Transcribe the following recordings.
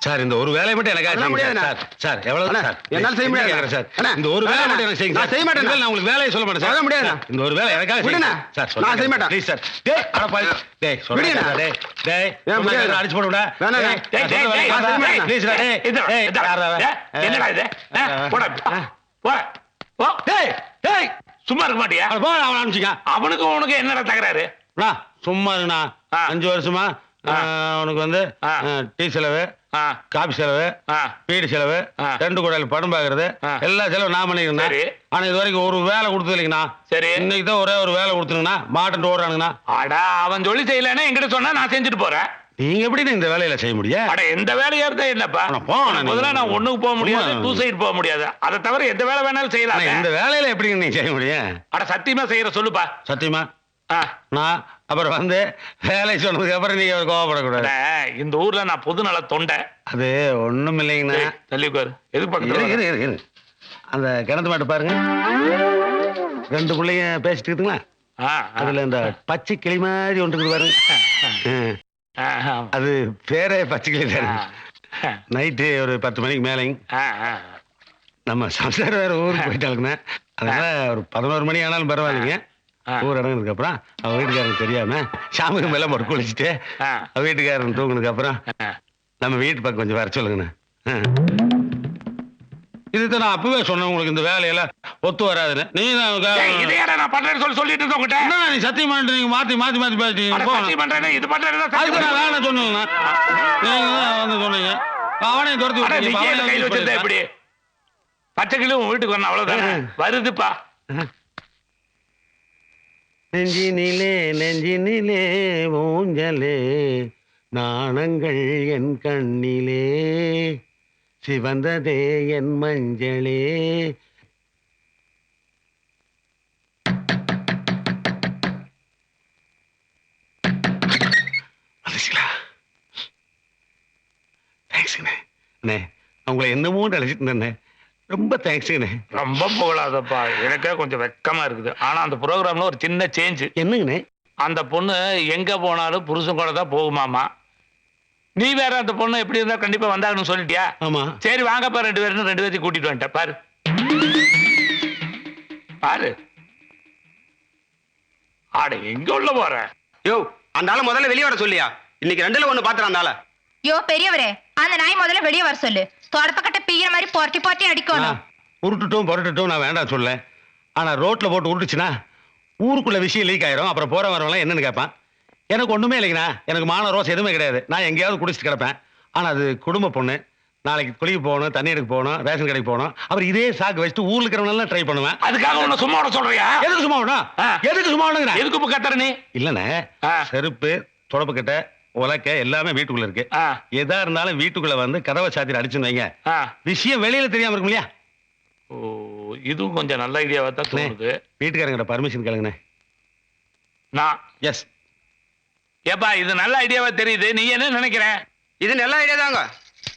Sir இந்த ஒரு வேலையை மட்டும் எனக்காக செய்யுங்க சார். சார் எவ்வளவு சார் என்னால செய்ய முடியாது சார். இந்த ஒரு வேலையை மட்டும் எனக்கு செய்யுங்க. நான் செய்ய மாட்டேன். நான் உங்களுக்கு வேலையை சொல்ல மாட்டேன் சார். முடியாது. இந்த ஒரு வேலை எனக்காக செய்யுங்க சார். நான் செய்ய மாட்டேன். Please sir. டேய் அட பாவி. டேய் சொல்லுங்க டேய். டேய் நான் அடிச்சு போடுடா. வேணாம். டேய் ப்ளீஸ் டேய். டேய் என்னடா இது? போடா. போ. போ. டேய் டேய் சும்மா இருக்க மாட்டியா? போ அவன அனுப்பிச்சிங்க. அவனுக்கு உனக்கு என்னடா தகராறு? சும்மா இருக்குண்ணா 5 வருஷமா உனக்கு வந்து டீ செலவு, காபி செலவு, வீடு செலவு, 2 குடல் படம் பாக்குறது எல்லா செலவு நான் பண்ணிக்கிறேன். ஆனா இது வரைக்கும் ஒரு வேலை கொடுத்தது இல்லைங்கண்ணா. சரி இன்னைக்கு தான் ஒரே ஒரு வேலை கொடுத்துருங்கண்ணா. மாட்டன் ஓடுறானுங்கண்ணா. அடா அவன் சொல்லி செய்யலன்னா என்கிட்ட சொன்னா நான் செஞ்சுட்டு போறேன். நீங்க எப்படி இந்த வேலையில செய்ய முடியும்? அட எந்த வேலையா இருந்தா என்னப்பா? முதல்ல நான் ஒண்ணுக்கு போக முடியாது, 2 சைடு போக முடியாது. அதை தவிர எந்த வேலை வேணாலும் செய்யலாம். இந்த வேலையில எப்படி நீங்க செய்ய முடியும்? அட சத்தியமா செய்யற சொல்லுப்பா. சத்தியமா நான் அப்புறம் வந்து வேலை சொன்னதுக்கு அப்புறம் நீங்க கோவப்படக்கூடாது. இந்த ஊர்ல நான் பொது நல தொண்டை. அது ஒண்ணும் இல்லைங்கண்ணா. தள்ளி உட்காரு. எதுக்கு பக்கத்துல அந்த கிணத்து மாட்டு பாருங்க. 2 பிள்ளைங்க பேசிட்டு இருக்குங்களா? அதுல இந்த பச்சை கிளி மாதிரி ஒன்று இருக்குது பாருங்க. அது பேரே பச்சை கிளி தானே. நைட்டு ஒரு 10 மணிக்கு மேலேங்க நம்ம சம்சாரம் வேற ஊருக்கு போயிட்டாளுங்கண்ணா. அதனால ஒரு 11 மணி ஆனாலும் பரவாயில்லைங்க. ஊர் இடங்குறதுக்கு அப்புறம் அவ வீட்டுக்காரனுக்கு தெரியாம சாமிக்கு மேல மறு குளிச்சுட்டு அவ வீட்டுக்காரன் தூங்குனதுக்கு அப்புறம் நம்ம வீட்டு பக்கம் கொஞ்சம் வர சொல்லுங்கண்ணா. இதுதான் நான் அப்பவே சொன்னேன் உங்களுக்கு இந்த வேலையெல்லாம் ஒத்து வராதுன்னு. நீ நான் பண்றேன்னு சொல்லிட்டு இருந்தோங்கிட்ட நீ சத்தியம் பண்ணிட்டு நீங்க மாத்தி மாத்தி மாத்தி பேசிட்டீங்க. இது பண்றேன் வேலை சொன்னீங்கண்ணா. நீங்க வந்து சொன்னீங்க அவனையும் துரத்தி கையில் வச்சிருந்தா எப்படி? பச்சை கிளி உன் வீட்டுக்கு வரணும் அவ்வளவுதான். வருதுப்பா. நெஞ்சினிலே நெஞ்சினிலே ஊஞ்சலே நாணங்கள் என் கண்ணிலே சிவந்ததே என் மஞ்சளே. உங்களை என்னமோ நினைச்சிட்டு இருந்தேன். ரொம்ப தேங்க்ஸ்ண்ணே. ரொம்ப போகலாதப்பா. எனக்கே கொஞ்சம் வெக்கமா இருக்குது. ஆனா அந்த ப்ரோக்ராம்ல ஒரு சின்ன சேஞ்ச். என்னங்கண்ணே? அந்த பொண்ணு எங்க போனாலும் புருஷன் கூட தான் போகுமாமா. நீ வேற அந்த பொண்ணு எப்படி இருந்தா கண்டிப்பா வந்தாங்கன்னு சொல்லிட்டியா? ஆமா. சரி வாங்கப்பா 2 பேரும் 2 பேர்த்தையும் கூட்டிட்டு வந்துட்டேன். பாரு பாரு. ஆட எங்க உள்ள போற? யோ அந்த ஆளை முதல்ல வெளியே வர சொல்லியா? இன்னைக்கு 2ல 1 பாத்துறான் அந்த ஆளை. யோ பெரியவரே அந்த நாய் முதல்ல வெளியே வர சொல்லு. தொடப்பக்கட்ட பீகிற மாதிரி போட்டி போட்டி அடிக்கணும். உருட்டுட்டும் பொருட்டுட்டும் நான் வேண்டாம் சொல்ல. ஆனா ரோட்ல போட்டு உருட்டுச்சுன்னா ஊருக்குள்ள விஷயம் லீக் ஆயிரும். அப்புறம் போற வரவங்களாம் என்னன்னு கேட்பான். எனக்கு ஒண்ணுமே இல்லைங்கண்ணா. எனக்கு மான ரோஸ் எதுவுமே கிடையாது. நான் எங்கேயாவது குடிச்சிட்டு கிடப்பேன். ஆனா அது குடும்ப பொண்ணு. நாளைக்கு குளிக்க போகணும், தண்ணி எடுக்க போகணும், ரேஷன் கடைக்கு போகணும். அப்புறம் இதே சாக்கு வச்சுட்டு ஊர்ல இருக்கிறவங்க ட்ரை பண்ணுவேன். அதுக்காக உன்னை சும்மா விட சொல்றியா? எதுக்கு சும்மா விடணும்? எதுக்கு சும்மா விடுங்க? எதுக்கு கத்துற நீ? இல்லண்ணே செருப்பு தொடப்புக்கிட்ட உலக்க எல்லாமே வீட்டுக்குள்ள இருக்கு. எதா இருந்தாலும் வீட்டுக்குள்ள வந்து கதவை சாத்திர அடிச்சுன்னு வைங்க. விஷயம் வெளியில தெரியாம இருக்கும் இல்லையா? ஓ இதுவும் கொஞ்சம் நல்ல ஐடியாவா தான் தோணுது. வீட்டுக்காரங்கிட்ட பர்மிஷன் கேளுங்கண்ணே. நான் எஸ். ஏப்பா இது நல்ல ஐடியாவா தெரியுது. நீ என்ன நினைக்கிற? இது நல்ல ஐடியா தாங்க.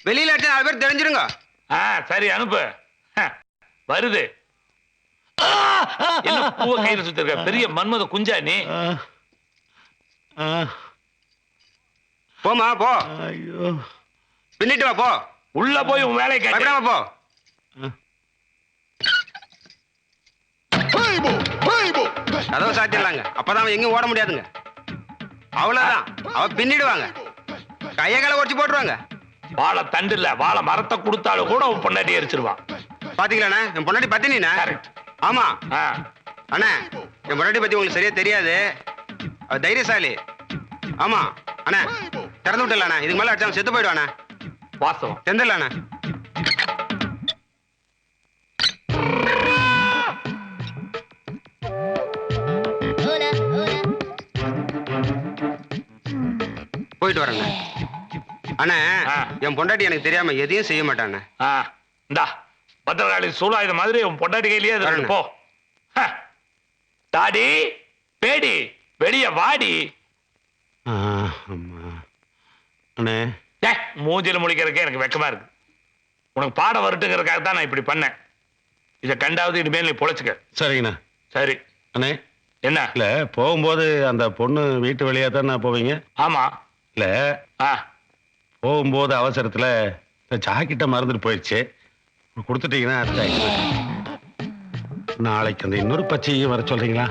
வெளியில அடிச்சா 4 பேர் தெரிஞ்சிருங்க. சரி அனுப்பு. வருது. என்ன பூவை கையில சுத்திருக்க? பெரிய மன்மத குஞ்சா நீ? போமா போ. ஐயோ பின்னிட்டு வா போ. உள்ள போய் உன் வேலையை கேட்க போ. கதவை சாத்திடலாங்க. அப்பதான் அவன் எங்கேயும் ஓட முடியாதுங்க. அவ்வளவுதான். அவ பின்னிடுவாங்க. கைய கால ஒடிச்சு போட்டுருவாங்க. வாழை தண்டு இல்ல வாழை மரத்தை கொடுத்தாலும் கூட உன் பொண்டாட்டி எரிச்சிருவான். பாத்தீங்களா என் பொண்டாட்டி பத்தினா? ஆமா அண்ணா என் பொண்டாட்டி பத்தி உங்களுக்கு சரியா தெரியாது. அவ தைரியசாலி. ஆமா அண்ணா திறந்து விட்டுல. இதுக்கு மேல அடிச்சா செத்து போயிடுவாண்ணா. வாஸ்தவம். தெந்தல போயிட்டு வரேங்க. அண்ணா என் பொண்டாட்டி எனக்கு தெரியாம எதையும் செய்ய மாட்டானே. இந்தா பத்திரகாளி சூழாயுத மாதிரி உன் பொண்டாட்டி கையிலேயே அது போ. தாடி பேடி வெளிய வாடி. மூஞ்சில முழிக்கிறதுக்கே எனக்கு வெக்கமா இருக்கு. உனக்கு பாடம் வரட்டுங்கிறதுக்காக தான் நான் இப்படி பண்ணேன். இதை கண்டாவது இனிமேல் நீ பொழைச்சுக்க. சரிங்கண்ணா. சரி அண்ணே. என்ன இல்ல போகும்போது அந்த பொண்ணு வீட்டு வழியா தான் போவீங்க? ஆமா. இல்ல போகும்போது அவசரத்துல இந்த ஜாக்கெட்டை மறந்துட்டு போயிடுச்சு. கொடுத்துட்டீங்கன்னா அர்த்தம். நாளைக்கு அந்த இன்னொரு பச்சையும் வர சொல்றீங்களா?